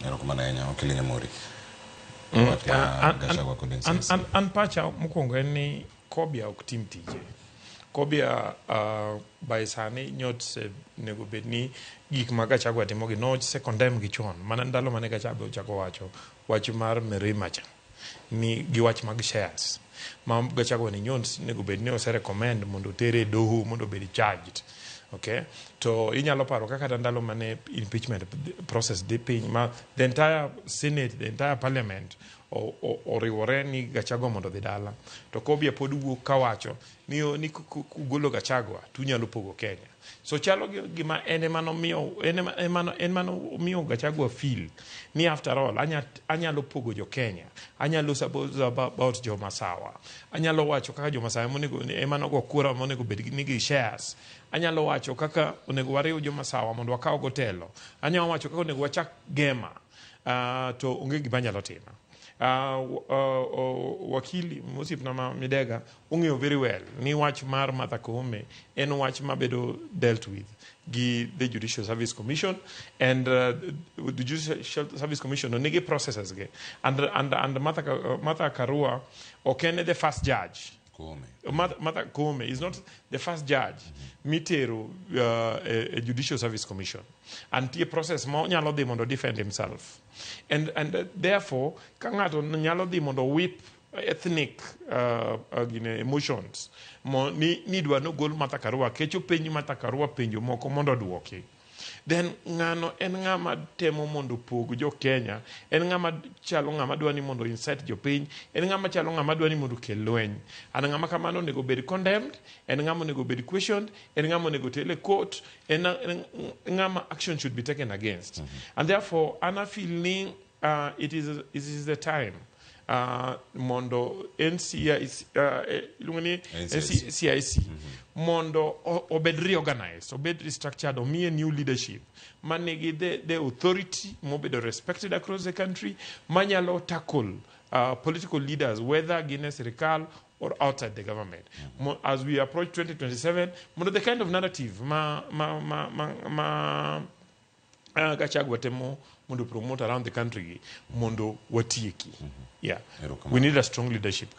Erokamano ahinya okil Nyamori. An pacha mokwongo en ni Kobia ok tim tije. Kobia by sani nyot nego bed ni gik ma Gachagua timogi se condemn gi chon. Mana ndalo mane Gachagua chako wacho wach mar mirima cha ni gi wach mag shares. Ma Gachagua ni nyot nego bed ni ose recommend mondo tere doho mondo bed charged. Okay, to inyalo paro kaka ndalo mane impeachment process dhi piny ma the entire Senate, the entire parliament oriwore ni Gachagua mondo dhi dala, to Kobia pod wuok kawacho ni kugolo Gachagua tunyalo pogo Kenya. So chalo gima en mano miyo Gachagua feel ni after all anyalo pogo jo Kenya, anyalo suppose about jo Masawa, anyalo wacho kaka jo Masawa emano go kura monego bed nigi shares, anyalo wacho kaka onego wariw jo Masawa mondo wakaw gotelo, anyalo wacho kaka onego wachak Gema, to onge gima nyalo timo. Wakili Musip na Midega ung'eyo very well ni wach mar Martha Koome en wach mabedo dealt with the Judicial Service Commission, and the Judicial Service Commission nigi processes ge, and Martha Karua okene the first judge. Martha Koome is not the first judge. Mitero a Judicial Service Commission, and the process mo nyalo dhi mondo defend himself, and therefore kangato nyalo dhi mondo whip ethnic emotions mo ni dwa no gol Martha Karua kecho penj Martha Karua penjo moko mondo duoki. Then ngano en ngama temo mondo pog jo Kenya, en ngama chalo ngama dwani mondo incite jo piny, en ngama chalo ngama dwani mondo kel lweny. An ngama kamano nego bed condemned, en ngama nego bed questioned, en ngama nego tele court, en ngama action should be taken against. And therefore ana feeling it is the time mondo NCIC mondo obed reorganized, obed restructured, or me a new leadership manigi the authority mobedo respected across the country, manyalo tackle political leaders whether Guinness Rikal or outside the government. As we approach 2027, mondo the kind of narrative Gachagua temo mondo promote around the country mondo watieki. Yeah, we need a strong leadership.